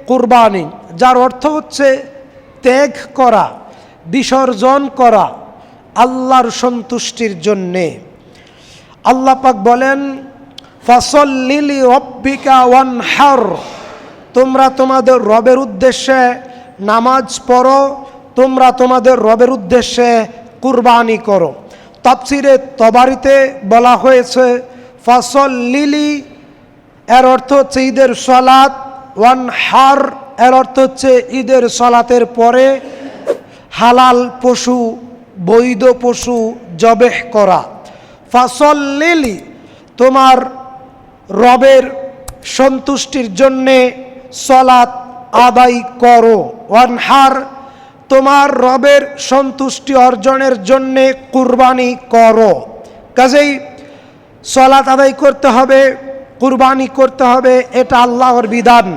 কুরবানি, যার অর্থ হচ্ছে ত্যাগ করা, বিসর্জন করা আল্লাহর সন্তুষ্টির জন্যে। আল্লাহ পাক বলেন, ফাসল্লি লিরাব্বিকা ওয়ানহার, তোমরা তোমাদের রবের উদ্দেশ্যে নামাজ পড়ো, তোমরা তোমাদের রবের উদ্দেশ্যে কুরবানি করো। তাফসিরে তবারিতে বলা হয়েছে ফাসল্লি এর অর্থ হচ্ছে ঈদের সালাত, ওয়ানহার এর অর্থ হচ্ছে ঈদের সালাতের পরে হালাল পশু, বৈধ পশু জবেহ করা। ফাসল্লি তোমার রবের সন্তুষ্টির জন্যে সালাত আদায় করো, ওয়ানহার তোমার রবের সন্তুষ্টি অর্জনের জন্যে কুরবানি করো। কাজেই সালাত আদায় করতে হবে, কুরবানি করতে হবে, এটা আল্লাহর বিধান।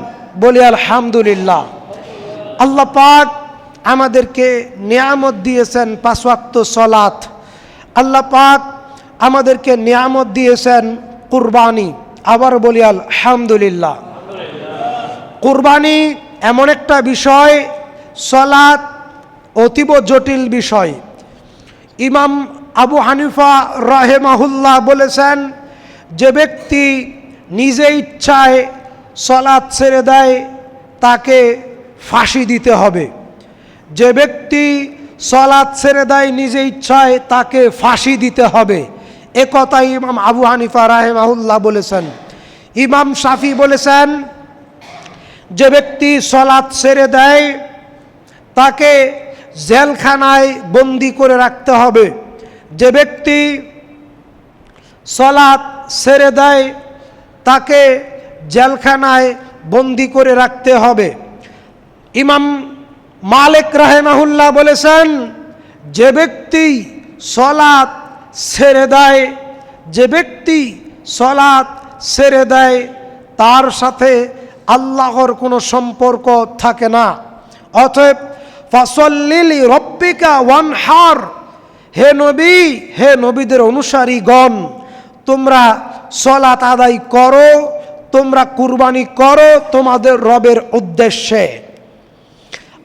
বলি আলহামদুলিল্লাহ। আল্লাহ পাক আমাদেরকে নিয়ামত দিয়েছেন 5 ওয়াক্ত সালাত, আল্লাহ পাক আমাদেরকে নিয়ামত দিয়েছেন কুরবানি। আবার বলি আলহামদুলিল্লাহ। কুরবানি এমন একটা বিষয়, সালাত অতীব জটিল বিষয়। ইমাম আবু হানিফা রাহিমাহুল্লাহ বলেছেন, যে ব্যক্তি নিজে ইচ্ছায় সালাত ছেড়ে দেয় তাকে ফাঁসি দিতে হবে। যে ব্যক্তি সালাত ছেড়ে দেয় নিজে ইচ্ছায় তাকে ফাঁসি দিতে হবে, এ কথাই ইমাম আবু হানিফা রাহিমাহুল্লাহ বলেছেন। ইমাম শাফি বলেছেন, যে ব্যক্তি সালাত ছেড়ে দেয় তাকে জেলখানায় বন্দি করে রাখতে হবে। যে ব্যক্তি সালাত ছেড়ে দেয় তাকে জেলখানায় বন্দি করে রাখতে হবে। ইমাম মালিক রাহিমাহুল্লাহ বলেছেন, যে ব্যক্তি সালাত ছেড়ে দেয়, যে ব্যক্তি সালাত ছেড়ে দেয় তার সাথে আল্লাহর কোনো সম্পর্ক থাকে না। অতএব ফাসল্লি লিরাব্বিকা ওয়ানহার, হে নবী, হে নবীদের অনুসারীগণ, তোমরা সালাত আদায় করো, তোমরা কুরবানি করো তোমাদের রবের উদ্দেশ্যে।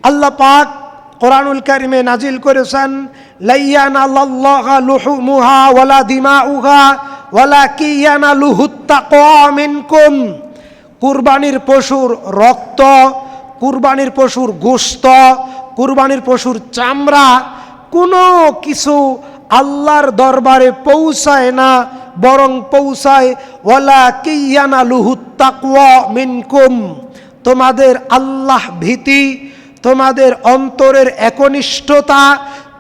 আল্লাহ পাক কোরআনুল কারিমে নাজিল করেছেন, লা ইয়ানালাল্লাহু লুহুমুহা ওয়ালা দিমাউহা ওয়ালাকিন ইয়ানালুহুত তাকওয়া মিনকুম। কুরবানির পশুর রক্ত, কুরবানির পশুর গোশত, কুরবানির পশুর চামড়া কোনো কিছু আল্লাহর দরবারে পৌঁছায় না, বরং পৌঁছায় ওয়ালাকিন ইয়ানালুহুত তাকওয়া মিনকুম, তোমাদের আল্লাহ ভীতি, তোমাদের অন্তরের একনিষ্ঠতা,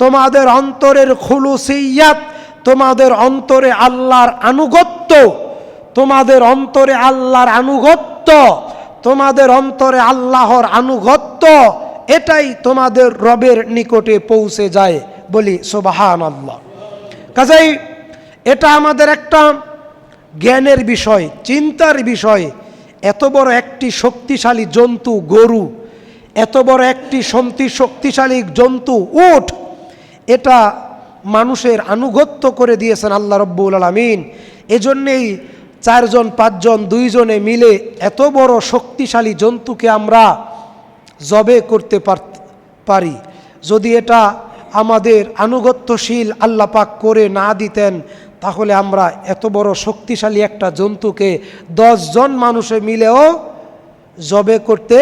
তোমাদের অন্তরের খুলুসিয়াত, তোমাদের অন্তরে আল্লাহর আনুগত্য, তোমাদের অন্তরে আল্লাহর আনুগত্য, তোমাদের অন্তরে আল্লাহর আনুগত্য, এটাই তোমাদের রবের নিকটে পৌঁছে যায়। বলি সুবহানাল্লাহ। কাজেই এটা আমাদের একটা জ্ঞানের বিষয়, চিন্তার বিষয়। এত বড় একটি শক্তিশালী জন্তু গরু, এত বড় একটি শক্তিশালী জন্তু উট, এটা মানুষের আনুগত্য করে দিয়েছেন আল্লাহ রব্বুল আলামিন। এজন্যেই 4 জন 5 জন 2 জনে মিলে এত বড় শক্তিশালী জন্তুকে আমরা জবে করতে পারি। যদি এটা আমাদের আনুগত্যশীল আল্লাহ পাক করে না দিতেন, তাহলে আমরা এত বড় শক্তিশালী একটা জন্তুকে 10 জন মানুষে মিলেও জবে করতে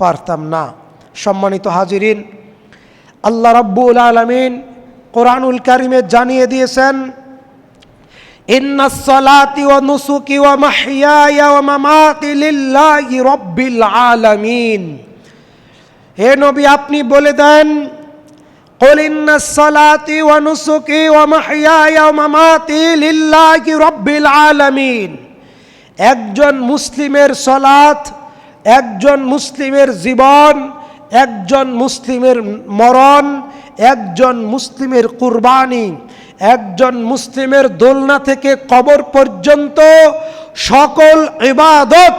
পারতাম না। সম্মানিত হাজিরিন, আল্লাহ রাব্বুল আলামিন কোরআনুল কারিমে জানিয়ে দিয়েছেন, ইন্নাস সালাতি ওয়া নুসুকি ওয়া মাহইয়ায়া ওয়া মামাতি লিল্লাহি রাব্বিল আলামিন। হে নবী, আপনি বলে দেন, কুল ইন্নাস সালাতি ওয়া নুসুকি ওয়া মাহইয়ায়া ওয়া মামাতি লিল্লাহি রাব্বিল আলামিন। একজন মুসলিমের সালাত, একজন মুসলিমের জীবন, একজন মুসলিমের মরণ, একজন মুসলিমের কুরবানি, একজন মুসলিমের দোলনা থেকে কবর পর্যন্ত সকল ইবাদত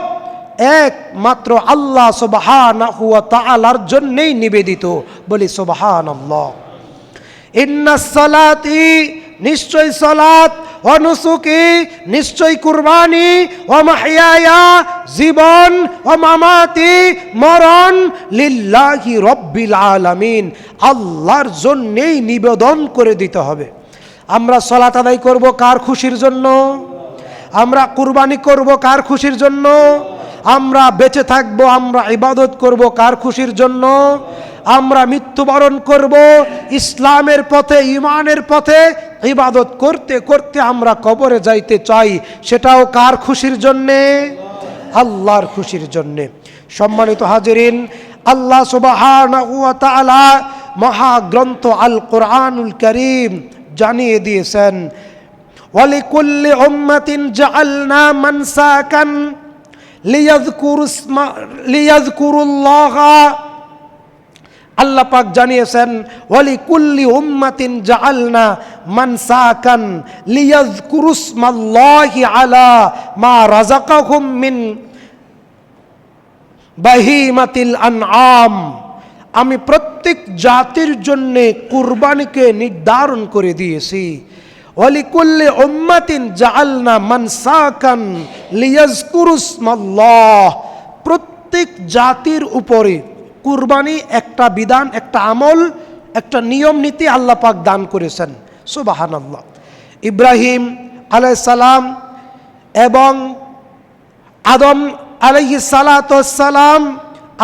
একমাত্র আল্লাহ সুবহানাহু ওয়া তাআলার জন্যই নিবেদিত। বলি সুবহানাল্লাহ। ইন্নাস সালাতি নিশ্চয় সালাত, ওয়া নুসুকি নিশ্চয় কুরবানি, ওয়া মাহইয়ায়া জীবন, ওয়া মামাতি মরণ, লিল্লাহি রাব্বিল আলামিন আল্লাহর জন্যই নিবেদন করে দিতে হবে। আমরা সালাত আদায় করব কার খুশির জন্য? আমরা কুরবানি করব কার খুশির জন্য? আমরা বেঁচে থাকব, আমরা ইবাদত করব কার খুশির জন্য? আমরা মৃত্যুবরণ করব ইসলামের পথে, ঈমানের পথে ইবাদত করতে করতে আমরা কবরে যাইতে চাই, সেটাও কার খুশির জন্যে? আল্লাহর খুশির জন্যে। সম্মানিত হাজিরিন, আল্লাহ সুবহানাহু ওয়া তাআলা মহাগ্রন্থ আল কোরআনুল কারীম জানিয়ে দিয়েছেন, ওয়ালিকুল্লি উম্মাতিন জাআলনা মানসাকান লিয়াযকুরুল্লাহা, আল্লাহ পাক জানিয়েছেন ওয়ালিকুল্লি উম্মাতিন জাআলনা মানসাকান লিয়াযকুরুসমাল্লাহি আলা মা রাযাকাহুম মিন বাহিমাতিল আনআম। আমি প্রত্যেক জাতির জন্য কুরবানিকে নির্ধারণ করে দিয়েছি। ওয়ালিকুল্লি উম্মাতিন জাআলনা মানসাকান লিয়াযকুরুসমাল্লাহ, প্রত্যেক জাতির উপরে কুরবানি একটা বিধান, একটা আমল, একটা নিয়ম নীতি আল্লাহ পাক দান করেছেন। সুবহানাল্লাহ। ইব্রাহিম আলাইহিস সালাম এবং আদম আলাইহিস সালাতু ওয়াস সালাম,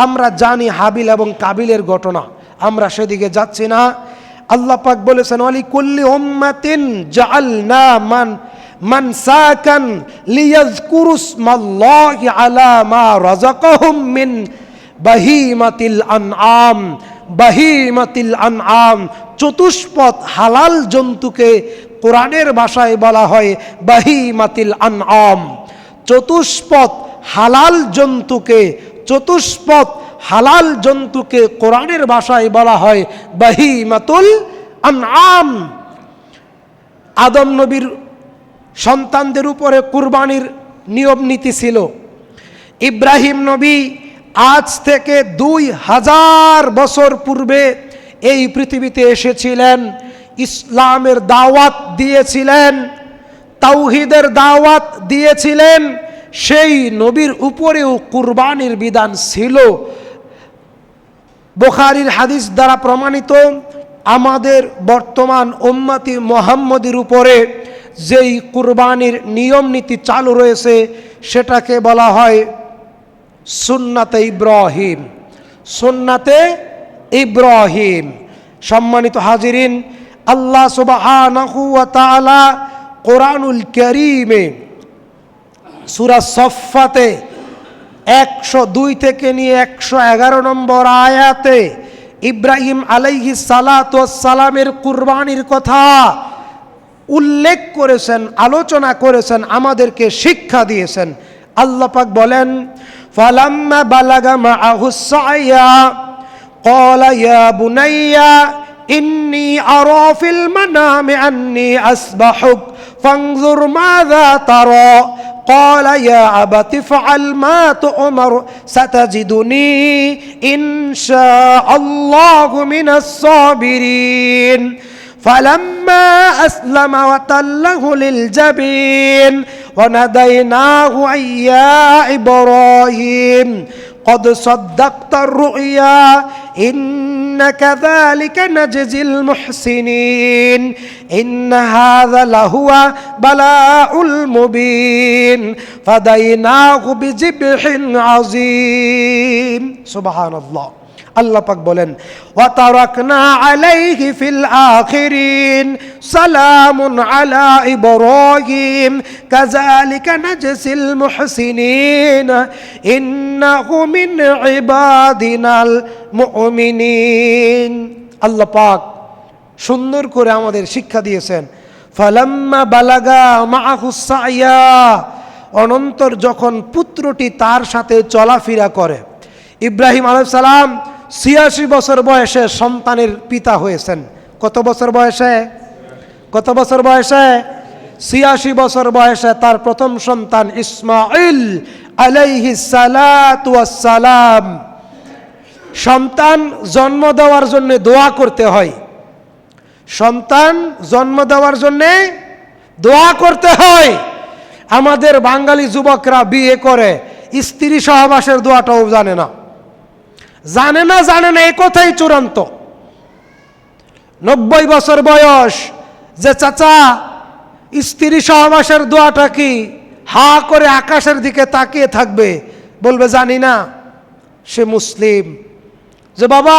আমরা জানি হাবিল এবং কাবিলের ঘটনা, আমরা সেদিকে যাচ্ছি না। আল্লাহ পাক বলেছেন ওয়ালিকুল্লি উম্মাতিন জাআলনা মানসাকান লিয়াযকুরুসমাল্লাহি আলা মা রাযাকাহুম মিন বাহিমাতিল আনআম। বাহিমাতিল আনআম, চতুষ্পদ হালাল জন্তুকে কোরআনের ভাষায় বলা হয় বাহিমাতিল আনআম। চতুষ্পদ হালাল জন্তুকে, চতুষ্পদ হালাল জন্তুকে কোরআনের ভাষায় বলা হয় বাহিমাতুল আনআম। আদম নবীর সন্তানদের উপরে কুরবানির নিয়ম নীতি ছিল। ইব্রাহিম নবী আজ থেকে 2000 বছর পূর্বে এই পৃথিবীতে এসেছিলেন, ইসলামের দাওয়াত দিয়েছিলেন, তাওহীদের দাওয়াত দিয়েছিলেন। সেই নবীর উপরেও কুরবানির বিধান ছিল। বুখারীর হাদিস দ্বারা প্রমাণিত, আমাদের বর্তমান উম্মতি মুহাম্মদের উপরে যেই কুরবানির নিয়ম নীতি চালু রয়েছে সেটাকে বলা হয় সুন্নাতে ইব্রাহিম। সুন্নাতে ইব্রাহিম। সম্মানিত হাজিরিন, আল্লাহ সুবহানাহু ওয়া তাআলা কোরআনুল কারীমে সূরা সফফাতে 102 থেকে নিয়ে 111 নম্বর আয়াতে ইব্রাহিম আলাইহিস সালাতু ওয়াস সালামের কুরবানির কথা উল্লেখ করেছেন, আলোচনা করেছেন, আমাদেরকে শিক্ষা দিয়েছেন। আল্লাহ পাক বলেন, ফালাম্মা বালাগা মাআহুস সা'য়া ক্বালা ইয়া বুনাইয়া ইন্নী আরা ফিল মানামি আন্নী আসবাহুক ফানজুর মাযা তারা قال يا أبت افعل ما تؤمر ستجدني إن شاء الله من الصابرين فلما أسلم وتله للجبين وناديناه أن يا إبراهيم قد صدقت الرؤيا إن كذلك نجزي المحسنين إن هذا لهو بلاء المبين فديناه بذبح عظيم سبحان الله আল্লাহ পাক বলেন ওয়াতারাকনা আলাইহি ফিল আখিরিন সালামুন আলা ইব্রাহিম কাযালিকা নাজসিল মুহসিনিন ইন্নাহু মিন ইবাদিনাল মুমিনিন। আল্লাহ পাক সুন্দর করে আমাদের শিক্ষা দিয়েছেন। ফালাম্মা বালাগা মাআহুস সা'য়া, অনন্তর যখন পুত্রটি তার সাথে চলাফেরা করে। ইব্রাহিম আলাইহিস সালাম 86 বছর বয়সে সন্তানের পিতা হয়েছেন। কত বছর বয়সে? কত বছর বয়সে? 86 বছর বয়সে তার প্রথম সন্তান ইসমাঈল আলাইহিস সালাতু ওয়াস সালাম। সন্তান জন্ম দেওয়ার জন্য দোয়া করতে হয়। সন্তান জন্ম দেওয়ার জন্যে দোয়া করতে হয়। আমাদের বাঙালি যুবকরা বিয়ে করে স্ত্রী সহবাসের দোয়াটাও জানে না, এই কথাই চূড়ান্ত। 90 বছর বয়স যে চাচা স্ত্রী সহবাসের দোয়াটা কি, হা করে আকাশের দিকে তাকিয়ে থাকবে, বলবে জানি না, সে মুসলিম। যে বাবা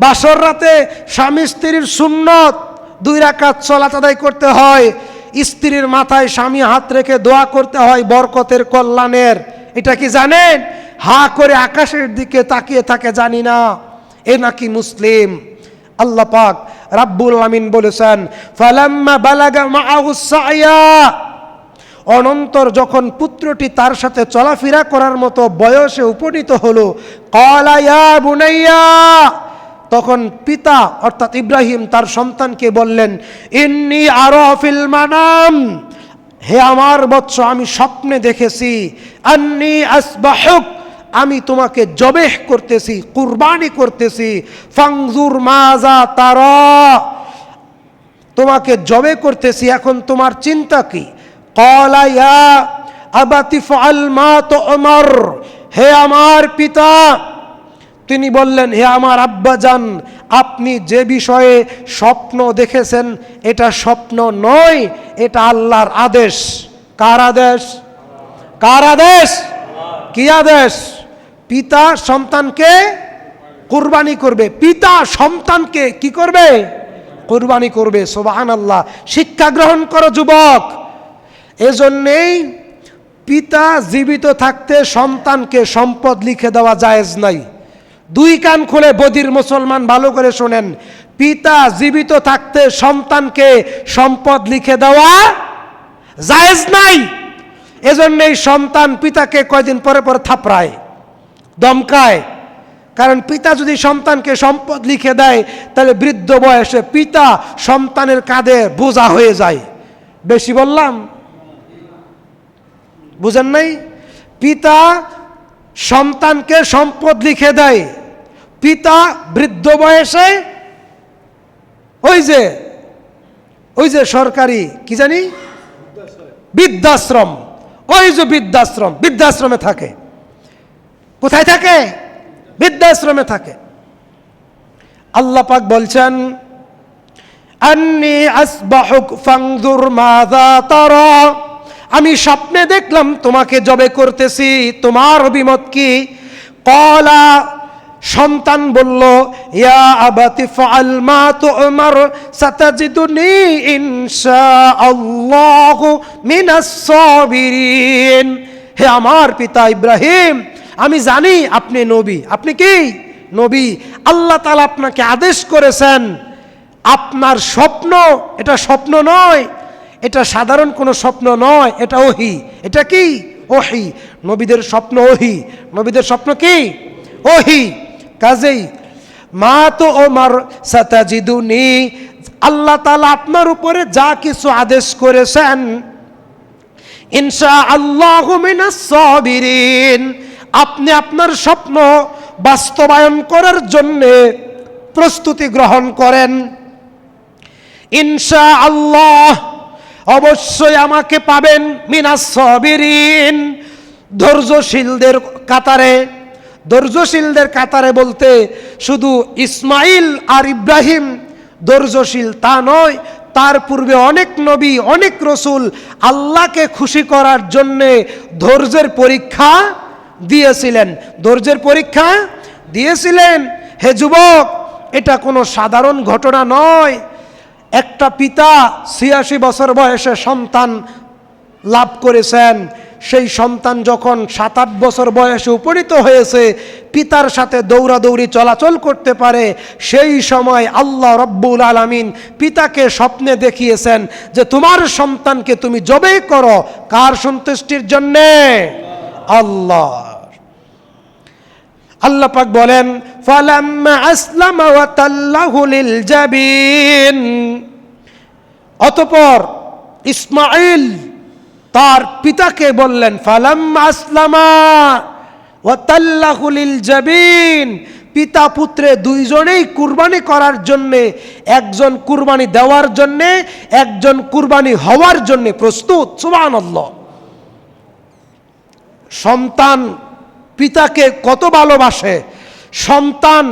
বাসর রাতে স্বামী স্ত্রীর সুন্নত 2 রাকাত সালাত আদায় করতে হয়, স্ত্রীর মাথায় স্বামী হাত রেখে দোয়া করতে হয় বরকতের, কল্যাণের, এটা কি জানেন? হা করে আকাশের দিকে তাকিয়ে থাকে, জানি না, এ নাকি মুসলিম। আল্লাহ পাক রাব্বুল আমিন বলেছেন ফালাম্মা বালাগা মাআহুস সায়া, অনন্তর যখন পুত্রটি তার সাথে চলাফেরা করার মতো বয়সে উপনীত হলো, ক্বালা ইয়া বুনাইয়া, তখন পিতা অর্থাৎ ইব্রাহিম তার সন্তানকে বললেন ইন্নী আরা ফিল মানাম, হে আমার বৎস আমি স্বপ্নে দেখেছি, আন্নী আসবাহুক, আমি তোমাকে জবেহ করতেছি, কুরবানি করতেছি, ফাংজুর মাজা তারা, তোমাকে জবে করতেছি, এখন তোমার চিন্তা কি? ক্বালা ইয়া আবাতি ফাআল মা তু'মার, হে আমার পিতা, তিনি বললেন হে আমার আব্বাজান, আপনি যে বিষয়ে স্বপ্ন দেখেছেন এটা স্বপ্ন নয়, এটা আল্লাহর আদেশ। কার আদেশ? কার আদেশ? কি আদেশ? পিতা সন্তানকে কুরবানি করবে, পিতা সন্তানকে কি করবে? কুরবানি করবে। সুবহানাল্লাহ। শিক্ষা গ্রহণ করো যুবক। এজন্যেই পিতা জীবিত থাকতে সন্তানকে সম্পদ লিখে দেওয়া জায়েজ নাই। 2 কান খুলে বদির মুসলমান ভালো করে শোনেন, পিতা জীবিত থাকতে সন্তানকে সম্পদ লিখে দেওয়া জায়েজ নাই। এজন্যই সন্তান পিতাকে কয়দিন পরে পরে থাপড়ায়, দমকায়। কারণ পিতা যদি সন্তানকে সম্পদ লিখে দেয় তাহলে বৃদ্ধ বয়সে পিতা সন্তানের কাঁধে বোঝা হয়ে যায়। বেশি বললাম? বুঝেন নাই? পিতা সন্তানকে সম্পদ লিখে দেয়, পিতা বৃদ্ধ বয়সে ওই যে সরকারি কি জানি বৃদ্ধাশ্রম, ওই যে বৃদ্ধাশ্রমে থাকে। কোথায় থাকে? বৃদ্ধাশ্রমে থাকে। আল্লাহ পাক বলছেন আন্নী আসবাহুক ফাংজুর মাযা তারা, আমি স্বপ্নে দেখলাম তোমাকে জবে করতেছি, তোমার অভিমত কি? ক্বালা, সন্তান বলল ইয়া আবাতি ফাআল মা তু'মার সাতাজিদুনি ইনশাআল্লাহু মিনাস সাবিরিন, হে আমার পিতা ইব্রাহিম, আমি জানি আপনি নবী। আপনি কি নবী? আল্লাহ তাআলা আপনাকে আদেশ করেছেন, আপনার স্বপ্ন এটা স্বপ্ন নয়, এটা সাধারণ কোনো স্বপ্ন নয়, এটা ওহী। এটা কি? ওহী। নবীদের স্বপ্ন ওহী, নবীদের স্বপ্ন কি? ওহী। কাজেই মা তো ওমর সাতাজিদুনি, আল্লাহ তাআলা আপনার উপরে যা কিছু আদেশ করেছেন, ইনশাআল্লাহু মিনাস সাবিরিন, আপনি আপনার স্বপ্ন বাস্তবায়ন করার জন্য প্রস্তুতি গ্রহণ করেন। ইনশাআল্লাহ, অবশ্যই আমাকে পাবেন মিনাস সাবিরিন, ধৈর্যশীলদের কাতারে। ধৈর্যশীলদের কাতারে বলতে শুধু ইসমাইল আর ইব্রাহিম ধৈর্যশীল তা নয়, তার পূর্বে অনেক নবী, অনেক রসুল আল্লাহকে খুশি করার জন্যে ধৈর্যের পরীক্ষা দিয়েছিলেন। ধৈর্যের পরীক্ষা দিয়েছিলেন। হে যুবক, এটা কোনো সাধারণ ঘটনা নয়। একটা পিতা 86 বছর বয়সে সন্তান লাভ করেছেন। সেই সন্তান যখন 7-8 বছর বয়সে উপনীত হয়েছে, পিতার সাথে দৌড়াদৌড়ি চলাচল করতে পারে, সেই সময় আল্লাহ রব্বুল আলামিন পিতাকে স্বপ্নে দেখিয়েছেন যে তোমার সন্তানকে তুমি জবে করো। কার সন্তুষ্টির জন্যে? আল্লাহ। আল্লাহ পাক বলেন ফালাম্মা আসলামা ওয়া তাল্লাহু লিল জাবিন, অতঃপর ইসমাঈল তার পিতাকে বললেন ফালাম্মা আসলামা ওয়া তাল্লাহু লিল জাবিন, পিতা পুত্রে দুইজনেই কুরবানি করার জন্যে, একজন কুরবানি দেওয়ার জন্যে, একজন কুরবানি হওয়ার জন্যে প্রস্তুত। সুবহানাল্লাহ। সন্তান পিতাকে কত ভালোবাসে। সন্তান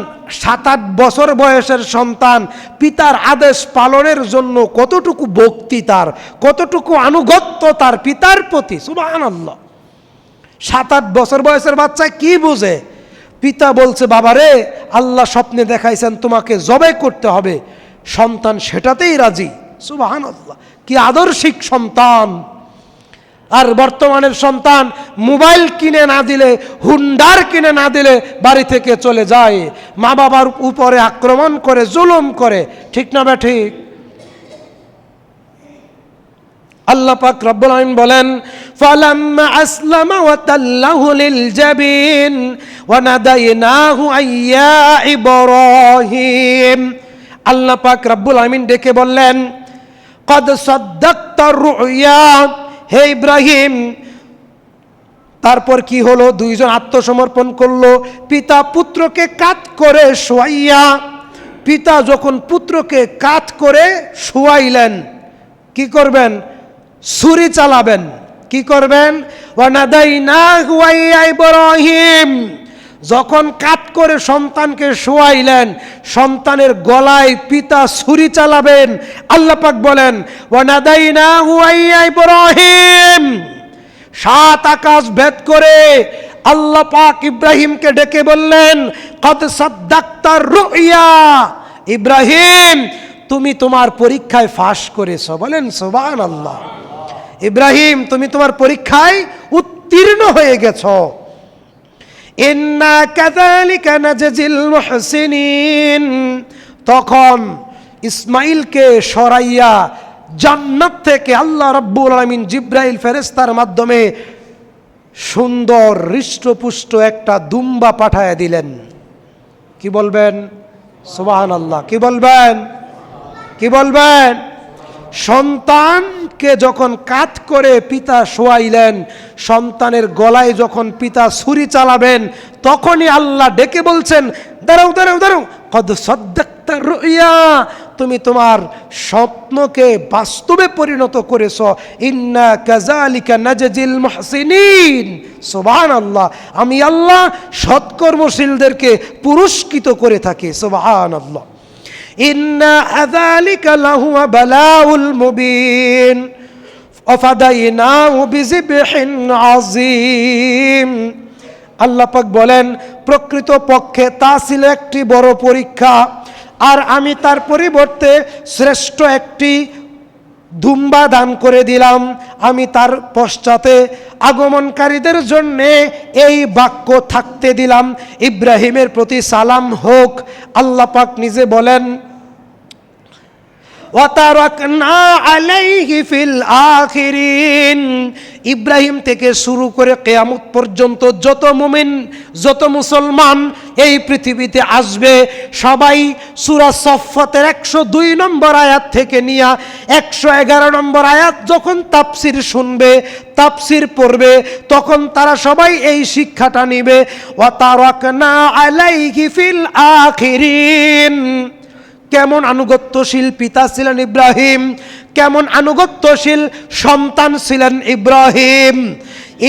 7-8 বছর বয়সের সন্তান পিতার আদেশ পালনের জন্য কতটুকু ভক্তি তার, কতটুকু আনুগত্য তার পিতার প্রতি। সুবহানাল্লাহ। 7-8 বছর বয়সের বাচ্চা কি বুঝে? পিতা বলছে, বাবা রে, আল্লাহ স্বপ্নে দেখাইছেন তোমাকে জবাই করতে হবে, সন্তান সেটাতেই রাজি। সুবহানাল্লাহ, কি আদর্শিক সন্তান। আর বর্তমানের সন্তান মোবাইল কিনে না দিলে, হুন্ডার কিনে না দিলে বাড়ি থেকে চলে যায়, মা বাবার উপরে আক্রমণ করে, জুলুম করে। ঠিক না ঠিক? আল্লাহ পাক রব্বুল আলামিন বলেন, ফালাম্মা আসলামা ওয়া তাল্লাহু লিল জাবিন ওয়া নাদাইনাহু আইয়া ইব্রাহিম। আল্লাহ পাক রব্বুল আলামিন ডেকে বললেন, কদ সাদ্দাকতার রুয়া, হে ইব্রাহিম। তারপর কি হলো? দুইজন আত্মসমর্পণ করলো, পিতা পুত্রকে কাত করে শোয়াইয়া। পিতা যখন পুত্রকে কাত করে শোয়াইলেন, কি করবেন? ছুরি চালাবেন। কি করবেন? ওয়ানাদাইনাহু ইয়া ইব্রাহিম। যখন কাত করে সন্তানকে শোয়াইলেন, সন্তানের গলায় পিতা ছুরি চালাবেন। আল্লাহ পাক বলেন, ওয়ানাদাইনাহু ইয়া ইব্রাহিম। 7 আকাশ ভেদ করে আল্লাহ পাক ইব্রাহিমকে ডেকে বললেন, কদ সাদ্দাকতার রুয়া, ইব্রাহিম তুমি তোমার পরীক্ষায় ফাঁস করেছো। বলেন সুবহানাল্লাহ। ইব্রাহিম তুমি তোমার পরীক্ষায় উত্তীর্ণ হয়ে গেছো। ইন্না কাযালিকা নাজজিল মুহসিনিন। তখন ইসমাইলকে সরাইয়া জান্নাত থেকে আল্লাহ রাব্বুল আলামিন জিবরাইল ফেরেশতার মাধ্যমে সুন্দর হৃষ্টপুষ্ট একটা দুম্বা পাঠায় দিলেন। কি বলবেন? সুবহানাল্লাহ। কি বলবেন? কি বলবেন? সন্তানকে যখন কাত করে পিতা শোয়াইলেন, সন্তানের গলায় যখন পিতা ছুরি চালাবেন, তখনই আল্লাহ ডেকে বলছেন, দাঁড়াও দাঁড়াও দাঁড়াও, কদ সাদ্দাকতা রুয়া, তুমি তোমার স্বপ্নকে বাস্তবে পরিণত করেছো। ইন্না কাযালিকা নাজজিল মুহসিনিন। সুবহানাল্লাহ। আমি আল্লাহ সৎকর্মশীলদেরকে পুরস্কৃত করে থাকি। সুবহানাল্লাহ। ইন্না আযালিকা লাহুয়া বালাউল মুবিন ওয়াফাদাইনাহু বিযিবহিন আযীম। আল্লাহ পাক বলেন, প্রকৃত পক্ষে তা ছিল একটি বড় পরীক্ষা, আর আমি তার পরিবর্তে শ্রেষ্ঠ একটি দুম্বা দান করে দিলাম। আমি তার পশ্চাতে আগমনকারীদের জন্যে এই বাক্য থাকতে দিলাম, ইব্রাহিমের প্রতি সালাম হোক। আল্লাহ পাক নিজে বলেন, ওয়াতারাকনা আলাইহি ফিল আখিরিন। ইব্রাহিম থেকে শুরু করে কিয়ামত পর্যন্ত যত মুমিন, যত মুসলমান এই পৃথিবীতে আসবে, সবাই সূরা সফফাতের 102 নম্বর আয়াত থেকে নিয়ে 111 নম্বর আয়াত যখন তাফসির শুনবে, তাফসির পড়বে, তখন তারা সবাই এই শিক্ষাটা নিবে, ওয়াতারাকনা আলাইহি ফিল আখিরিন। কেমন আনুগত্যশীল পিতা ছিলেন ইব্রাহিম, কেমন আনুগত্যশীল সন্তান ছিলেন ইব্রাহিম।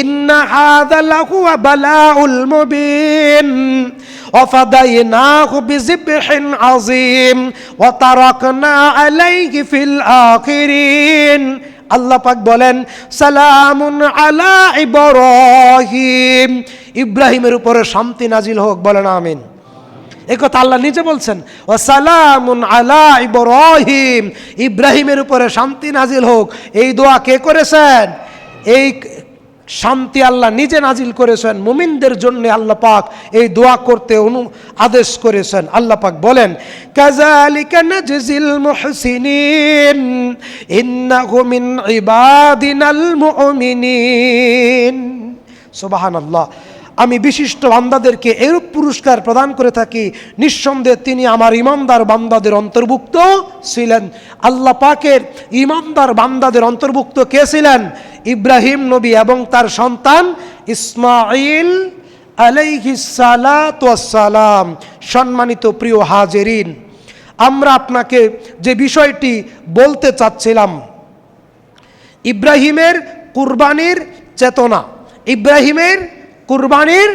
ইন্না হাযা লাহুয়া বালাউল মুবিন ওয়াফাদাইনাহু বিযিবহিন আযীম ওয়া তারাকনা আলাইহি ফিল আখিরিন। আল্লাহ পাক বলেন, সালামুন আলা ইব্রাহিম। ইব্রাহিমের উপরে শান্তি নাজিল হোক। বলেন আমিন। এই কথা আল্লাহ নিজে বলছেন, ওয়া সালামুন আলা ইব্রাহিম। ইব্রাহিমের উপরে শান্তি নাজিল হোক। এই দোয়া কে করেছেন? এই শান্তি আল্লাহ নিজে নাজিল করেছেন মুমিনদের জন্য। আল্লাহ পাক এই দোয়া করতে আদেশ করেছেন। আল্লাহ পাক বলেন, কাযালিকা নাজজিল মুহসিনিন ইন্নাহু মিন ইবাদিনাল মুমিনিন। সুবহানাল্লাহ। আমি বিশিষ্ট বান্দাদেরকে এরূপ পুরস্কার প্রদান করে থাকি, নিঃসন্দেহে তিনি আমার ইমানদার বান্দাদের অন্তর্ভুক্ত ছিলেন। আল্লাহ পাকের ইমানদার বান্দাদের অন্তর্ভুক্ত কে ছিলেন? ইব্রাহিম নবী এবং তার সন্তান ইসমাঈল আলাইহিস সালাতু ওয়াস সালাম। সম্মানিত প্রিয় হাজেরিন, আমরা আপনাকে যে বিষয়টি বলতে চাচ্ছিলাম, ইব্রাহিমের কুরবানির চেতনা, ইব্রাহিমের কুরবানির